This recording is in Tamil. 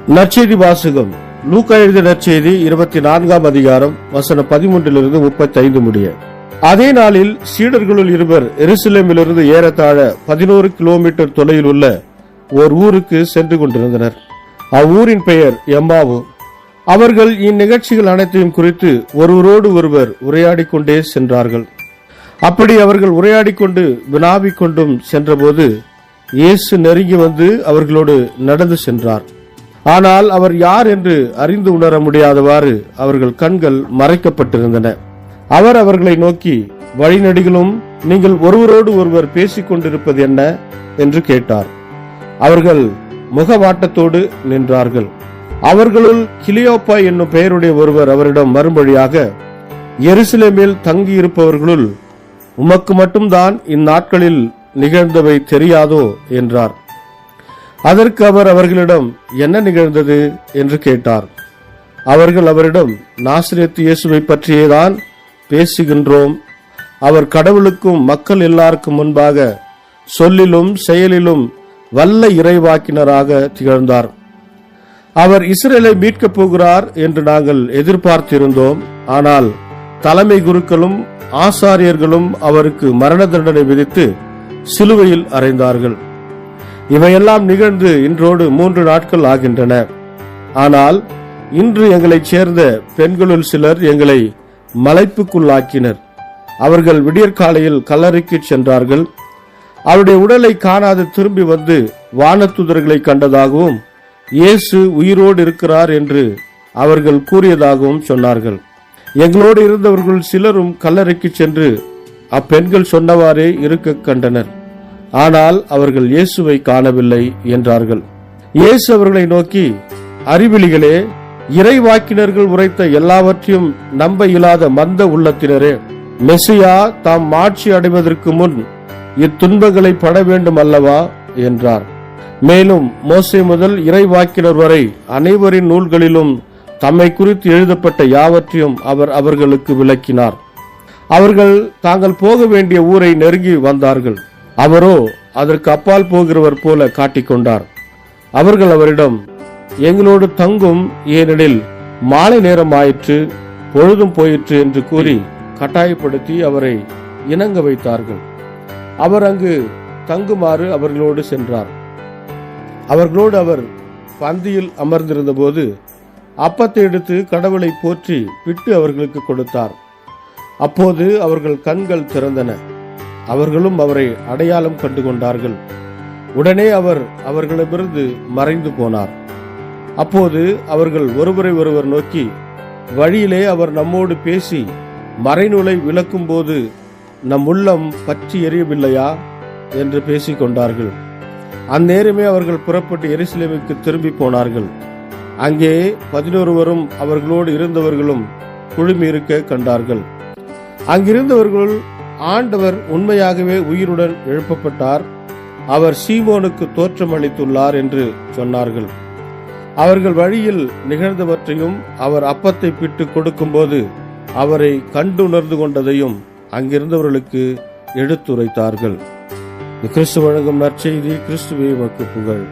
நற்செய்தி வாசகம். லூக்கா எழுதிய நற்செய்தி 24ஆம் அதிகாரம் வசனம் 13 35 முடிய. அதே நாளில் சீடர்களுள் இருவர் எருசலேமிலிருந்து ஏறத்தாழ 11 கிலோமீட்டர் தொலைவில் உள்ள ஓர் ஊருக்கு சென்று கொண்டிருந்தனர். அவ்வூரின் பெயர் எம்மாவு. அவர்கள் இந்நிகழ்ச்சிகள் அனைத்தையும் குறித்து ஒருவரோடு ஒருவர் உரையாடிக் கொண்டே சென்றார்கள். அப்படி அவர்கள் உரையாடிக் கொண்டு வினாவிக் கொண்டும் சென்றபோது இயேசு நெருங்கி வந்து அவர்களோடு நடந்து சென்றார். ஆனால் அவர் யார் என்று அறிந்து உணர முடியாதவாறு அவர்கள் கண்கள் மறைக்கப்பட்டிருந்தன. அவர் அவர்களை நோக்கி, வழிநடிகளும், நீங்கள் ஒருவரோடு ஒருவர் பேசிக் கொண்டிருப்பது என்ன என்று கேட்டார். அவர்கள் முகவாட்டத்தோடு நின்றார்கள். அவர்களுள் கிளியோப்பா என்னும் பெயருடைய ஒருவர் அவரிடம் மறுமொழியாக, எருசலேமில் தங்கியிருப்பவர்களுள் உமக்கு மட்டும்தான் இந்நாட்களில் நிகழ்ந்தவை தெரியாதோ என்றார். அதற்கு அவர் அவர்களிடம், என்ன நிகழ்ந்தது என்று கேட்டார். அவர்கள் அவரிடம், நாசரேத்து இயேசுவை பற்றியேதான் பேசுகின்றோம். அவர் கடவுளுக்கும் மக்கள் எல்லாருக்கும் முன்பாக சொல்லிலும் செயலிலும் வல்ல இறைவாக்கினராக திகழ்ந்தார். அவர் இஸ்ரேலை மீட்கப் போகிறார் என்று நாங்கள் எதிர்பார்த்திருந்தோம். ஆனால் தலைமை குருக்களும் ஆசாரியர்களும் அவருக்கு மரண தண்டனை விதித்து சிலுவையில் அறைந்தார்கள். இவையெல்லாம் நிகழ்ந்து இன்றோடு 3 நாட்கள் ஆகின்றன. ஆனால் இன்று எங்களைச் சேர்ந்த பெண்களுள் சிலர் எங்களை மலைப்புக்குள்ளாக்கினர். அவர்கள் விடியற்காலையில் கல்லறைக்கு சென்றார்கள். அவருடைய உடலை காணாது திரும்பி வந்து வானதூதர்களை கண்டதாகவும் இயேசு உயிரோடு இருக்கிறார் என்று அவர்கள் கூறியதாகவும் சொன்னார்கள். எங்களோடு இருந்தவர்கள் சிலரும் கல்லறைக்கு சென்று அப்பெண்கள் சொன்னவாறே இருக்க கண்டனர். ஆனால் அவர்கள் இயேசுவை காணவில்லை என்றார்கள். இயேசு அவர்களை நோக்கி, அறிவிலிகளே, இறைவாக்கினர்கள் உரைத்த எல்லாவற்றையும் நம்ப இயலாத மந்த உள்ளத்தினரே, மெசியா தாம் மாட்சி அடைவதற்கு முன் இத்துன்பங்களை பட வேண்டும் அல்லவா என்றார். மேலும் மோசே முதல் இறைவாக்கினர் வரை அனைவரின் நூல்களிலும் தம்மை குறித்து எழுதப்பட்ட யாவற்றையும் அவர் அவர்களுக்கு விளக்கினார். அவர்கள் தாங்கள் போக வேண்டிய ஊரை நெருங்கி வந்தார்கள். அவரோ அதற்கு அப்பால் போகிறவர் போல காட்டிக்கொண்டார். அவர்கள் அவரிடம், எங்களோடு தங்கும், ஏனெனில் மாலை நேரம் ஆயிற்று, பொழுதும் போயிற்று என்று கூறி கட்டாயப்படுத்தி அவரை இணங்க வைத்தார்கள். அவர் அங்கு தங்குமாறு அவர்களோடு சென்றார். அவர்களோடு அவர் பந்தியில் அமர்ந்திருந்த போது அப்பத்தை எடுத்து கடவுளை போற்றி விட்டு அவர்களுக்கு கொடுத்தார். அப்போது அவர்கள் கண்கள் திறந்தன. அவர்களும் அவரை அடையாளம் கண்டு கொண்டார்கள். உடனே அவர் அவர்களிடமிருந்து மறைந்து போனார். அப்போது அவர்கள் ஒருவரை ஒருவர் நோக்கி, வழியிலே அவர் நம்மோடு பேசி மறைநூலை விளக்கும் போது நம் உள்ளம் பற்றி எரியவில்லையா என்று பேசிக் கொண்டார்கள். அந்நேரமே அவர்கள் புறப்பட்டு எருசலேமுக்கு திரும்பி போனார்கள். அங்கே 11 அவர்களோடு இருந்தவர்களும் குழுமி இருக்க கண்டார்கள். அங்கிருந்தவர்கள், ஆண்டவர் உண்மையாகவே உயிருடன் எழுப்பப்பட்டார், அவர் சீமோனுக்கு தோற்றமளித்துள்ளார் என்று சொன்னார்கள். அவர்கள் வழியில் நிகழ்ந்தவற்றையும் அவர் அப்பத்தை பிட்டு கொடுக்கும்போது அவரை கண்டுணர்ந்து கொண்டதையும் அங்கிருந்தவர்களுக்கு எடுத்துரைத்தார்கள். கிறிஸ்து வழங்கும் நற்செய்தி. கிறிஸ்துவே உமக்கு புகழ்.